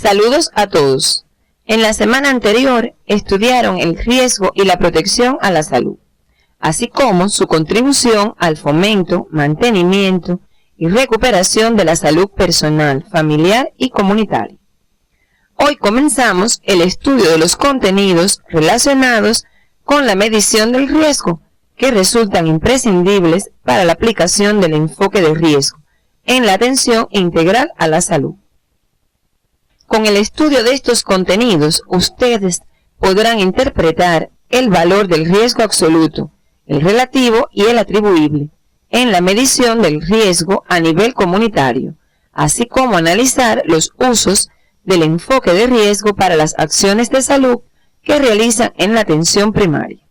Saludos a todos. En la semana anterior estudiaron el riesgo y la protección a la salud, así como su contribución al fomento, mantenimiento y recuperación de la salud personal, familiar y comunitaria. Hoy comenzamos el estudio de los contenidos relacionados con la medición del riesgo, que resultan imprescindibles para la aplicación del enfoque de riesgo en la atención integral a la salud. Con el estudio de estos contenidos, ustedes podrán interpretar el valor del riesgo absoluto, el relativo y el atribuible, en la medición del riesgo a nivel comunitario, así como analizar los usos del enfoque de riesgo para las acciones de salud que realizan en la atención primaria.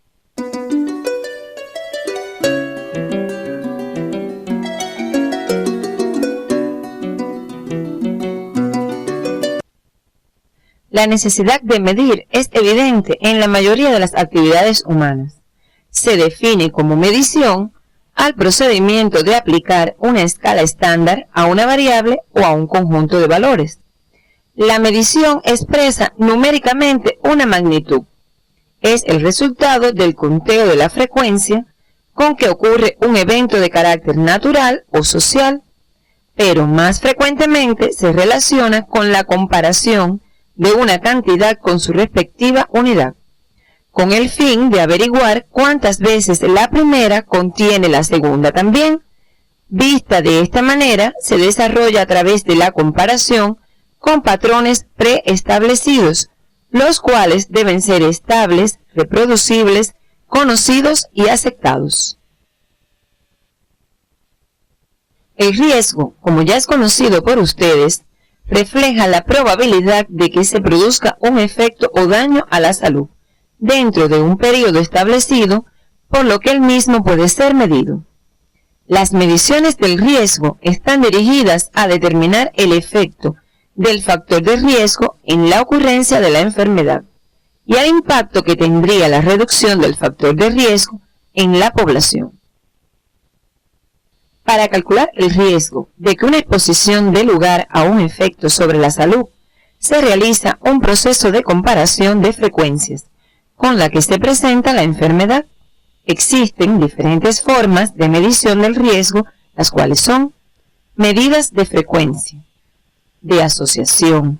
La necesidad de medir es evidente en la mayoría de las actividades humanas. Se define como medición al procedimiento de aplicar una escala estándar a una variable o a un conjunto de valores. La medición expresa numéricamente una magnitud. Es el resultado del conteo de la frecuencia con que ocurre un evento de carácter natural o social, pero más frecuentemente se relaciona con la comparación de una cantidad con su respectiva unidad, con el fin de averiguar cuántas veces la primera contiene la segunda también. Vista de esta manera, se desarrolla a través de la comparación con patrones preestablecidos, los cuales deben ser estables, reproducibles, conocidos y aceptados. El riesgo, como ya es conocido por ustedes, refleja la probabilidad de que se produzca un efecto o daño a la salud dentro de un periodo establecido, por lo que el mismo puede ser medido. Las mediciones del riesgo están dirigidas a determinar el efecto del factor de riesgo en la ocurrencia de la enfermedad y al impacto que tendría la reducción del factor de riesgo en la población. Para calcular el riesgo de que una exposición dé lugar a un efecto sobre la salud, se realiza un proceso de comparación de frecuencias con la que se presenta la enfermedad. Existen diferentes formas de medición del riesgo, las cuales son medidas de frecuencia, de asociación,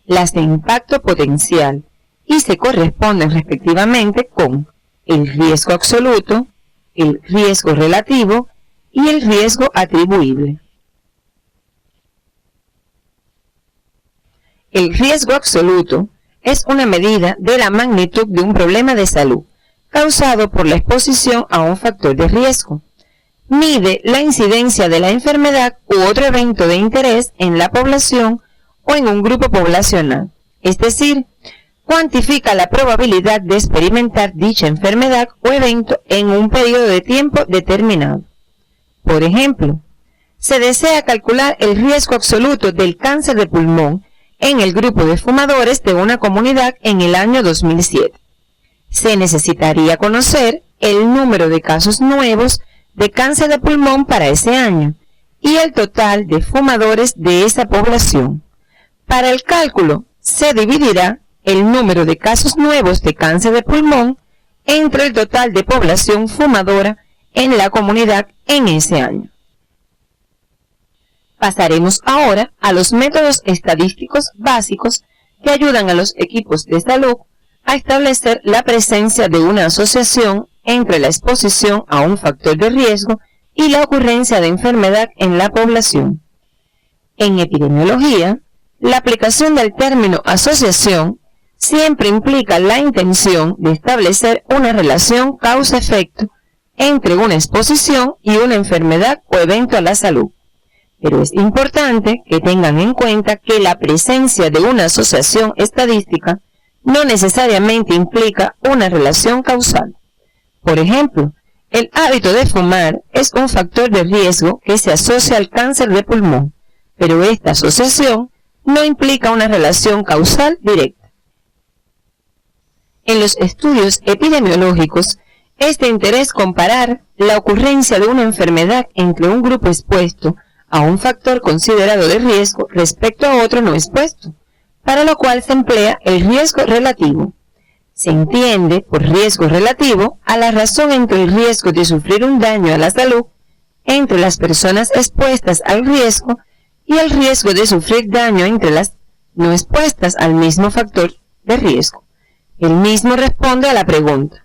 las de impacto potencial, y se corresponden respectivamente con el riesgo absoluto, el riesgo relativo y el riesgo atribuible. El riesgo absoluto es una medida de la magnitud de un problema de salud causado por la exposición a un factor de riesgo. Mide la incidencia de la enfermedad u otro evento de interés en la población o en un grupo poblacional, es decir, cuantifica la probabilidad de experimentar dicha enfermedad o evento en un periodo de tiempo determinado. Por ejemplo, se desea calcular el riesgo absoluto del cáncer de pulmón en el grupo de fumadores de una comunidad en el año 2007. Se necesitaría conocer el número de casos nuevos de cáncer de pulmón para ese año y el total de fumadores de esa población. Para el cálculo, se dividirá el número de casos nuevos de cáncer de pulmón entre el total de población fumadora en la comunidad en ese año. Pasaremos ahora a los métodos estadísticos básicos que ayudan a los equipos de salud a establecer la presencia de una asociación entre la exposición a un factor de riesgo y la ocurrencia de enfermedad en la población. En epidemiología, la aplicación del término asociación siempre implica la intención de establecer una relación causa-efecto entre una exposición y una enfermedad o evento a la salud. Pero es importante que tengan en cuenta que la presencia de una asociación estadística no necesariamente implica una relación causal. Por ejemplo, el hábito de fumar es un factor de riesgo que se asocia al cáncer de pulmón, pero esta asociación no implica una relación causal directa. En los estudios epidemiológicos, es de interés comparar la ocurrencia de una enfermedad entre un grupo expuesto a un factor considerado de riesgo respecto a otro no expuesto, para lo cual se emplea el riesgo relativo. Se entiende por riesgo relativo a la razón entre el riesgo de sufrir un daño a la salud entre las personas expuestas al riesgo y el riesgo de sufrir daño entre las no expuestas al mismo factor de riesgo. El mismo responde a la pregunta: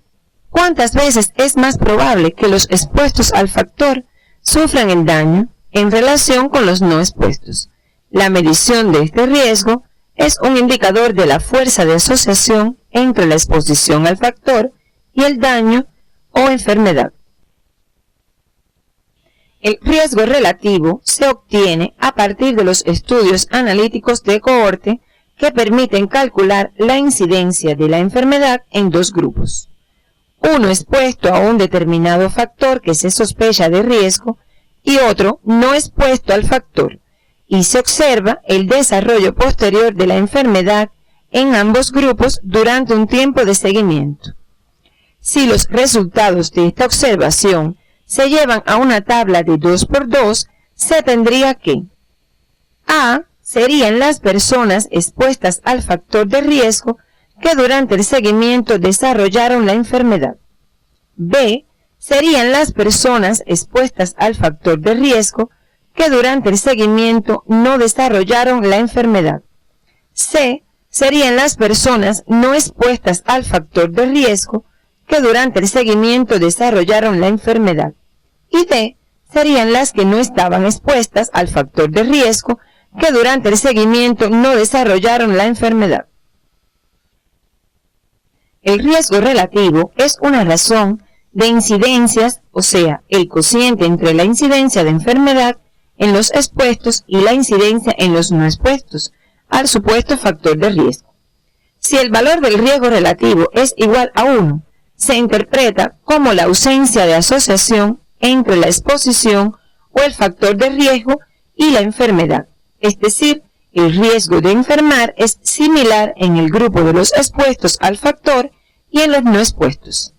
¿cuántas veces es más probable que los expuestos al factor sufran el daño en relación con los no expuestos? La medición de este riesgo es un indicador de la fuerza de asociación entre la exposición al factor y el daño o enfermedad. El riesgo relativo se obtiene a partir de los estudios analíticos de cohorte que permiten calcular la incidencia de la enfermedad en dos grupos: uno expuesto a un determinado factor que se sospecha de riesgo y otro no expuesto al factor, y se observa el desarrollo posterior de la enfermedad en ambos grupos durante un tiempo de seguimiento. Si los resultados de esta observación se llevan a una tabla de 2×2, se tendría que: A serían las personas expuestas al factor de riesgo que durante el seguimiento desarrollaron la enfermedad. B serían las personas expuestas al factor de riesgo que durante el seguimiento no desarrollaron la enfermedad. C serían las personas no expuestas al factor de riesgo que durante el seguimiento desarrollaron la enfermedad. Y D serían las que no estaban expuestas al factor de riesgo que durante el seguimiento no desarrollaron la enfermedad. El riesgo relativo es una razón de incidencias, o sea, el cociente entre la incidencia de enfermedad en los expuestos y la incidencia en los no expuestos al supuesto factor de riesgo. Si el valor del riesgo relativo es igual a 1, se interpreta como la ausencia de asociación entre la exposición o el factor de riesgo y la enfermedad, es decir, el riesgo de enfermar es similar en el grupo de los expuestos al factor y en los no expuestos,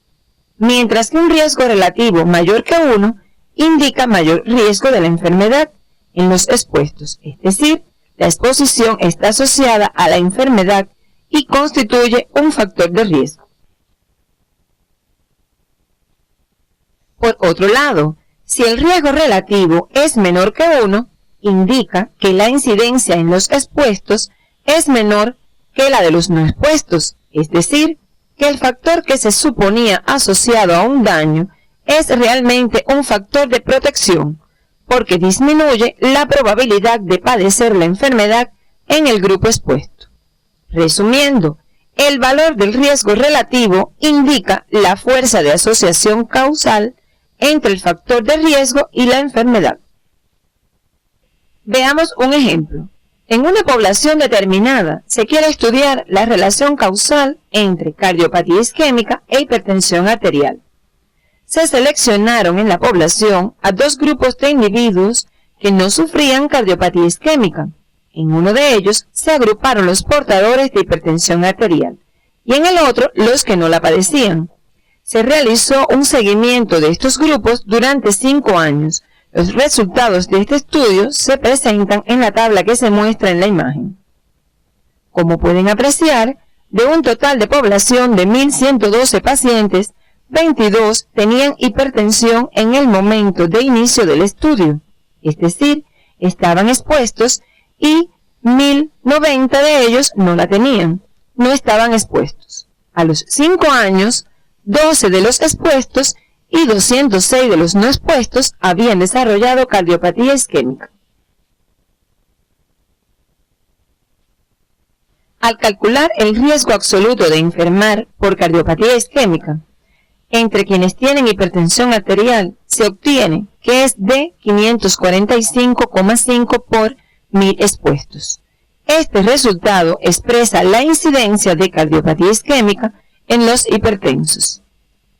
mientras que un riesgo relativo mayor que 1 indica mayor riesgo de la enfermedad en los expuestos, es decir, la exposición está asociada a la enfermedad y constituye un factor de riesgo. Por otro lado, si el riesgo relativo es menor que 1, indica que la incidencia en los expuestos es menor que la de los no expuestos, es decir, que el factor que se suponía asociado a un daño es realmente un factor de protección, porque disminuye la probabilidad de padecer la enfermedad en el grupo expuesto. Resumiendo, el valor del riesgo relativo indica la fuerza de asociación causal entre el factor de riesgo y la enfermedad. Veamos un ejemplo. En una población determinada se quiere estudiar la relación causal entre cardiopatía isquémica e hipertensión arterial. Se seleccionaron en la población a dos grupos de individuos que no sufrían cardiopatía isquémica. En uno de ellos se agruparon los portadores de hipertensión arterial y en el otro los que no la padecían. Se realizó un seguimiento de estos grupos durante 5 años. Los resultados de este estudio se presentan en la tabla que se muestra en la imagen. Como pueden apreciar, de un total de población de 1.112 pacientes, 22 tenían hipertensión en el momento de inicio del estudio, es decir, estaban expuestos, y 1.090 de ellos no la tenían, no estaban expuestos. A los 5 años, 12 de los expuestos y 206 de los no expuestos habían desarrollado cardiopatía isquémica. Al calcular el riesgo absoluto de enfermar por cardiopatía isquémica, entre quienes tienen hipertensión arterial, se obtiene que es de 545,5 por 1.000 expuestos. Este resultado expresa la incidencia de cardiopatía isquémica en los hipertensos.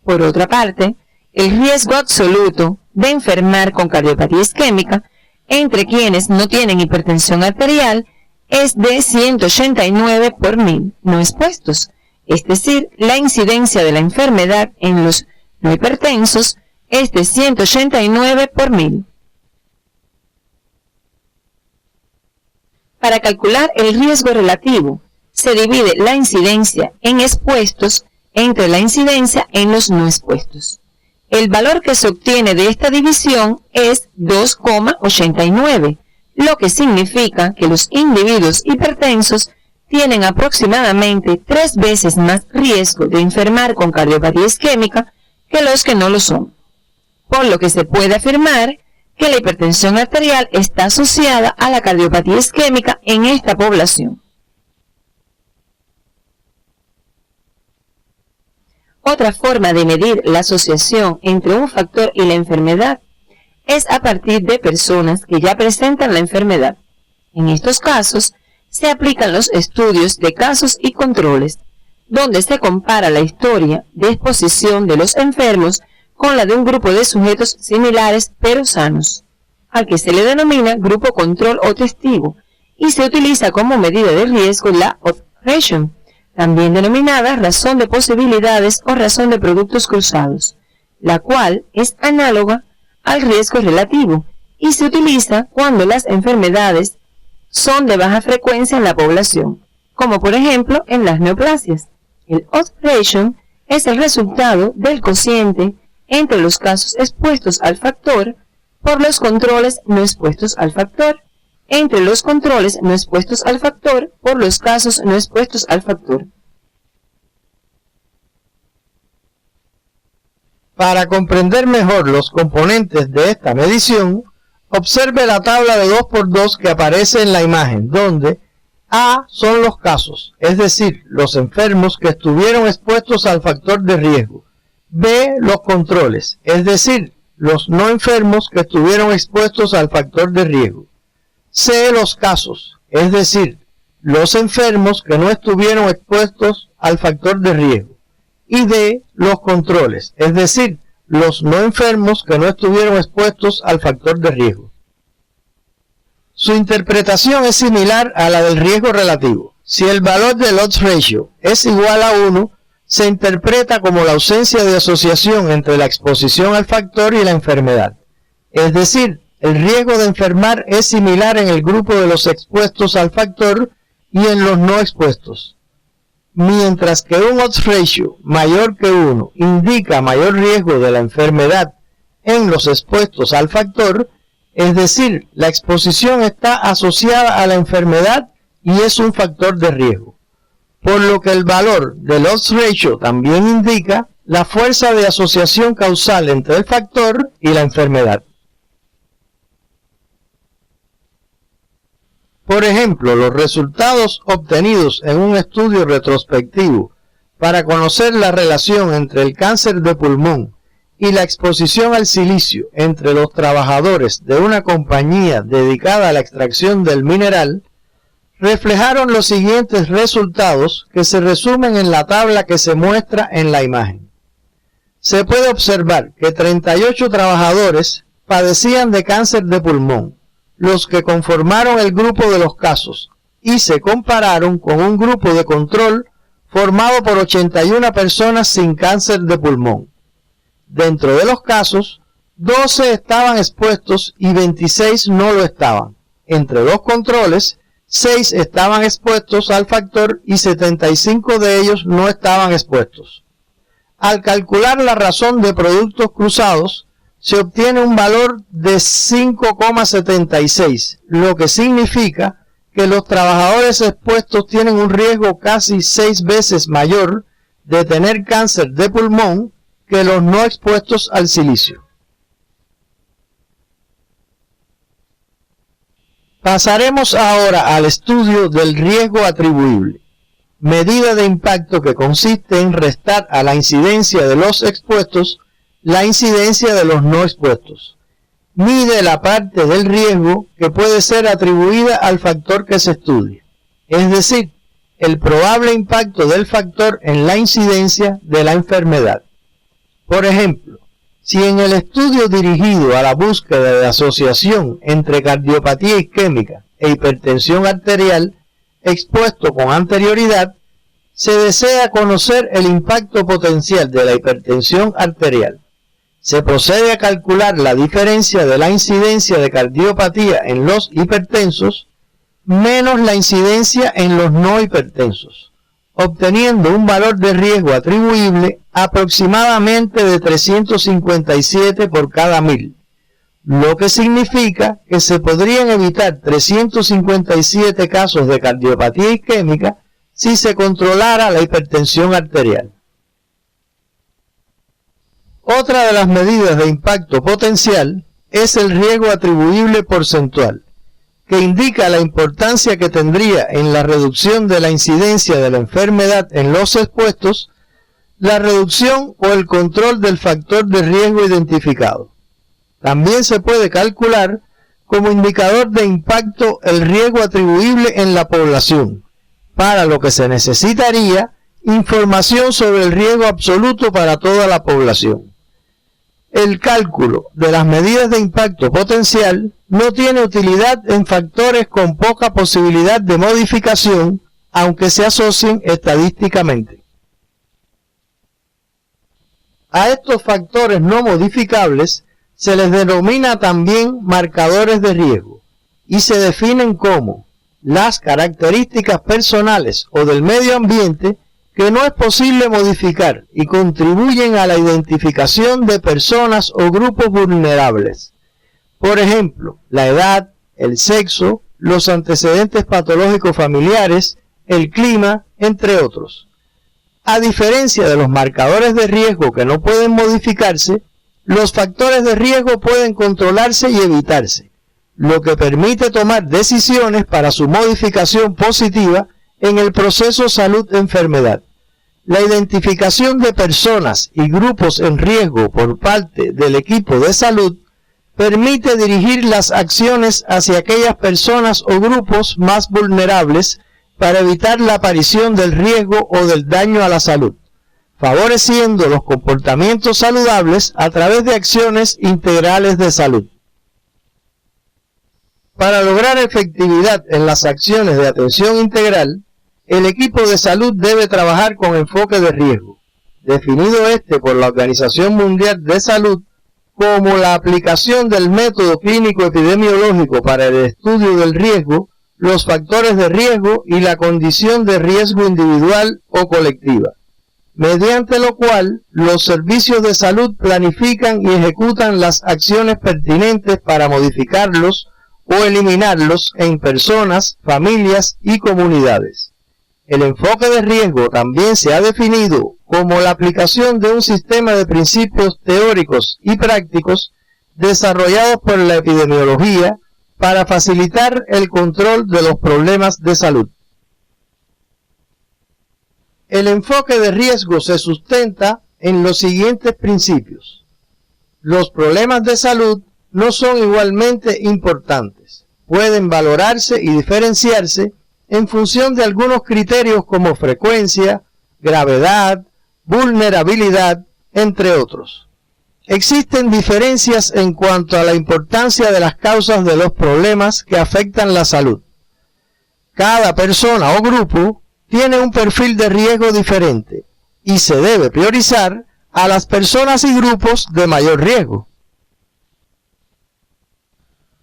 Por otra parte, el riesgo absoluto de enfermar con cardiopatía isquémica entre quienes no tienen hipertensión arterial es de 189 por 1.000 no expuestos, es decir, la incidencia de la enfermedad en los no hipertensos es de 189 por 1.000. Para calcular el riesgo relativo se divide la incidencia en expuestos entre la incidencia en los no expuestos. El valor que se obtiene de esta división es 2,89, lo que significa que los individuos hipertensos tienen aproximadamente 3 veces más riesgo de enfermar con cardiopatía isquémica que los que no lo son, por lo que se puede afirmar que la hipertensión arterial está asociada a la cardiopatía isquémica en esta población. Otra forma de medir la asociación entre un factor y la enfermedad es a partir de personas que ya presentan la enfermedad. En estos casos, se aplican los estudios de casos y controles, donde se compara la historia de exposición de los enfermos con la de un grupo de sujetos similares pero sanos, al que se le denomina grupo control o testigo, y se utiliza como medida de riesgo la odds ratio, también denominada razón de posibilidades o razón de productos cruzados, la cual es análoga al riesgo relativo y se utiliza cuando las enfermedades son de baja frecuencia en la población, como por ejemplo en las neoplasias. El odds ratio es el resultado del cociente entre los casos expuestos al factor por los controles no expuestos al factor, entre los controles no expuestos al factor por los casos no expuestos al factor. Para comprender mejor los componentes de esta medición, observe la tabla de 2×2 que aparece en la imagen, donde A son los casos, es decir, los enfermos que estuvieron expuestos al factor de riesgo. B, los controles, es decir, los no enfermos que estuvieron expuestos al factor de riesgo. C, los casos, es decir, los enfermos que no estuvieron expuestos al factor de riesgo. Y D, los controles, es decir, los no enfermos que no estuvieron expuestos al factor de riesgo. Su interpretación es similar a la del riesgo relativo. Si el valor del odds ratio es igual a 1, se interpreta como la ausencia de asociación entre la exposición al factor y la enfermedad. Es decir, el riesgo de enfermar es similar en el grupo de los expuestos al factor y en los no expuestos. Mientras que un odds ratio mayor que 1 indica mayor riesgo de la enfermedad en los expuestos al factor, es decir, la exposición está asociada a la enfermedad y es un factor de riesgo. Por lo que el valor del odds ratio también indica la fuerza de asociación causal entre el factor y la enfermedad. Por ejemplo, los resultados obtenidos en un estudio retrospectivo para conocer la relación entre el cáncer de pulmón y la exposición al silicio entre los trabajadores de una compañía dedicada a la extracción del mineral, reflejaron los siguientes resultados que se resumen en la tabla que se muestra en la imagen. Se puede observar que 38 trabajadores padecían de cáncer de pulmón, los que conformaron el grupo de los casos, y se compararon con un grupo de control formado por 81 personas sin cáncer de pulmón. Dentro de los casos, 12 estaban expuestos y 26 no lo estaban. Entre los controles, 6 estaban expuestos al factor y 75 de ellos no estaban expuestos. Al calcular la razón de productos cruzados, se obtiene un valor de 5,76, lo que significa que los trabajadores expuestos tienen un riesgo casi 6 veces mayor de tener cáncer de pulmón que los no expuestos al silicio. Pasaremos ahora al estudio del riesgo atribuible, medida de impacto que consiste en restar a la incidencia de los expuestos la incidencia de los no expuestos. Mide la parte del riesgo que puede ser atribuida al factor que se estudia, es decir, el probable impacto del factor en la incidencia de la enfermedad. Por ejemplo, si en el estudio dirigido a la búsqueda de asociación entre cardiopatía isquémica e hipertensión arterial expuesto con anterioridad, se desea conocer el impacto potencial de la hipertensión arterial, se procede a calcular la diferencia de la incidencia de cardiopatía en los hipertensos menos la incidencia en los no hipertensos, obteniendo un valor de riesgo atribuible aproximadamente de 357 por cada 1000, lo que significa que se podrían evitar 357 casos de cardiopatía isquémica si se controlara la hipertensión arterial. Otra de las medidas de impacto potencial es el riesgo atribuible porcentual, que indica la importancia que tendría en la reducción de la incidencia de la enfermedad en los expuestos, la reducción o el control del factor de riesgo identificado. También se puede calcular como indicador de impacto el riesgo atribuible en la población, para lo que se necesitaría información sobre el riesgo absoluto para toda la población. El cálculo de las medidas de impacto potencial no tiene utilidad en factores con poca posibilidad de modificación, aunque se asocien estadísticamente. A estos factores no modificables se les denomina también marcadores de riesgo y se definen como las características personales o del medio ambiente que no es posible modificar y contribuyen a la identificación de personas o grupos vulnerables. Por ejemplo, la edad, el sexo, los antecedentes patológicos familiares, el clima, entre otros. A diferencia de los marcadores de riesgo que no pueden modificarse, los factores de riesgo pueden controlarse y evitarse, lo que permite tomar decisiones para su modificación positiva en el proceso salud-enfermedad. La identificación de personas y grupos en riesgo por parte del equipo de salud permite dirigir las acciones hacia aquellas personas o grupos más vulnerables para evitar la aparición del riesgo o del daño a la salud, favoreciendo los comportamientos saludables a través de acciones integrales de salud. Para lograr efectividad en las acciones de atención integral, el equipo de salud debe trabajar con enfoque de riesgo, definido por la Organización Mundial de Salud como la aplicación del método clínico epidemiológico para el estudio del riesgo, los factores de riesgo y la condición de riesgo individual o colectiva, mediante lo cual los servicios de salud planifican y ejecutan las acciones pertinentes para modificarlos o eliminarlos en personas, familias y comunidades. El enfoque de riesgo también se ha definido como la aplicación de un sistema de principios teóricos y prácticos desarrollados por la epidemiología para facilitar el control de los problemas de salud. El enfoque de riesgo se sustenta en los siguientes principios. Los problemas de salud no son igualmente importantes. Pueden valorarse y diferenciarse en función de algunos criterios como frecuencia, gravedad, vulnerabilidad, entre otros. Existen diferencias en cuanto a la importancia de las causas de los problemas que afectan la salud. Cada persona o grupo tiene un perfil de riesgo diferente y se debe priorizar a las personas y grupos de mayor riesgo.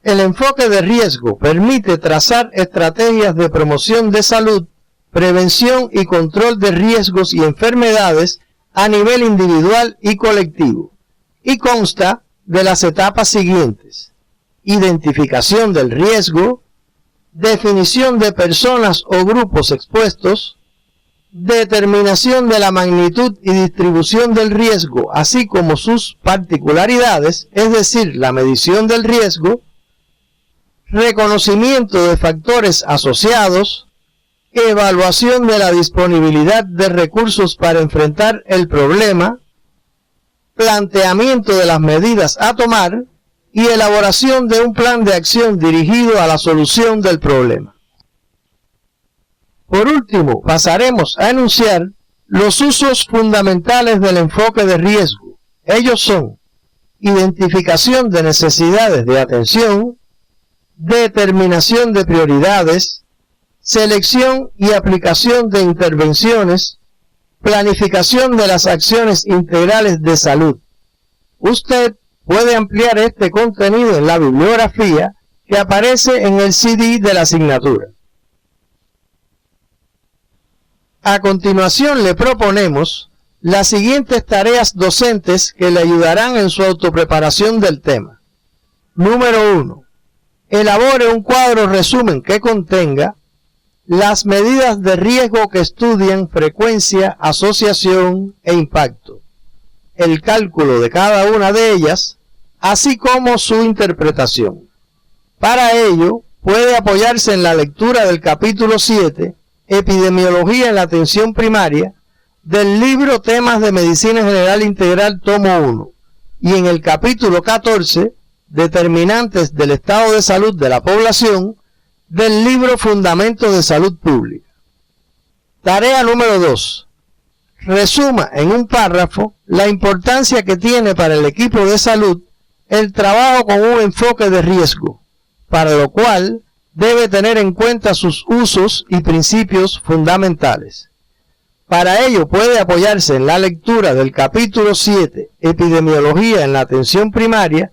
El enfoque de riesgo permite trazar estrategias de promoción de salud, prevención y control de riesgos y enfermedades a nivel individual y colectivo, y consta de las etapas siguientes: identificación del riesgo, definición de personas o grupos expuestos, determinación de la magnitud y distribución del riesgo, así como sus particularidades, es decir, la medición del riesgo, reconocimiento de factores asociados, evaluación de la disponibilidad de recursos para enfrentar el problema, planteamiento de las medidas a tomar y elaboración de un plan de acción dirigido a la solución del problema. Por último, pasaremos a enunciar los usos fundamentales del enfoque de riesgo. Ellos son: identificación de necesidades de atención, determinación de prioridades, selección y aplicación de intervenciones, planificación de las acciones integrales de salud. Usted puede ampliar este contenido en la bibliografía que aparece en el CD de la asignatura. A continuación le proponemos las siguientes tareas docentes que le ayudarán en su autopreparación del tema. Número 1. Elabore un cuadro resumen que contenga las medidas de riesgo que estudian frecuencia, asociación e impacto, el cálculo de cada una de ellas, así como su interpretación. Para ello, puede apoyarse en la lectura del capítulo 7, Epidemiología en la atención primaria, del libro Temas de Medicina General Integral, tomo 1, y en el capítulo 14, Determinantes del estado de salud de la población, del libro Fundamentos de Salud Pública. Tarea número 2. Resuma en un párrafo la importancia que tiene para el equipo de salud el trabajo con un enfoque de riesgo, para lo cual debe tener en cuenta sus usos y principios fundamentales. Para ello puede apoyarse en la lectura del capítulo 7, Epidemiología en la atención primaria,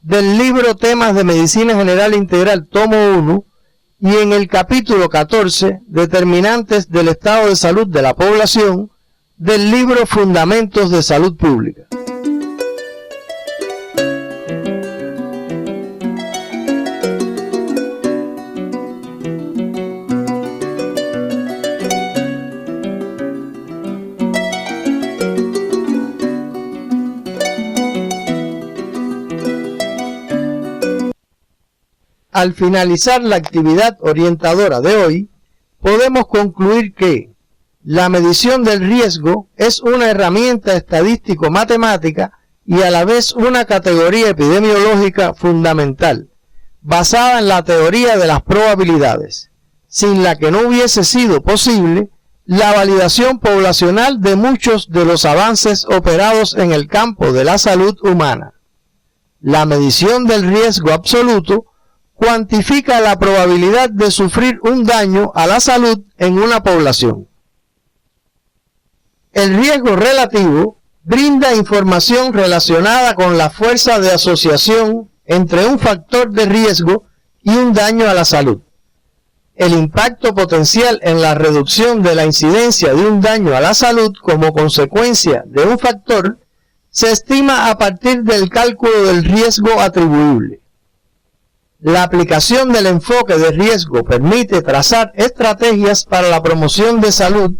del libro Temas de Medicina General Integral, tomo 1, y en el capítulo 14, Determinantes del estado de salud de la población, del libro Fundamentos de Salud Pública. Al finalizar la actividad orientadora de hoy, podemos concluir que la medición del riesgo es una herramienta estadístico-matemática y a la vez una categoría epidemiológica fundamental, basada en la teoría de las probabilidades, sin la que no hubiese sido posible la validación poblacional de muchos de los avances operados en el campo de la salud humana. La medición del riesgo absoluto cuantifica la probabilidad de sufrir un daño a la salud en una población. El riesgo relativo brinda información relacionada con la fuerza de asociación entre un factor de riesgo y un daño a la salud. El impacto potencial en la reducción de la incidencia de un daño a la salud como consecuencia de un factor se estima a partir del cálculo del riesgo atribuible. La aplicación del enfoque de riesgo permite trazar estrategias para la promoción de salud,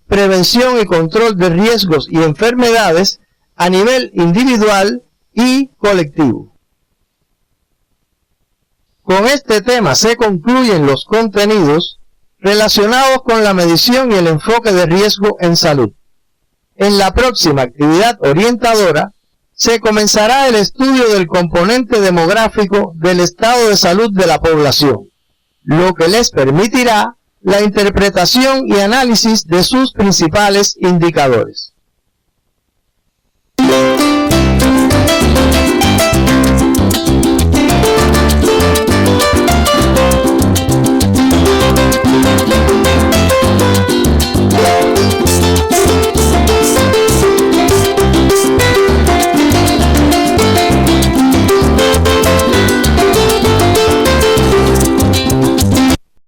prevención y control de riesgos y enfermedades a nivel individual y colectivo. Con este tema se concluyen los contenidos relacionados con la medición y el enfoque de riesgo en salud. En la próxima actividad orientadora se comenzará el estudio del componente demográfico del estado de salud de la población, lo que les permitirá la interpretación y análisis de sus principales indicadores.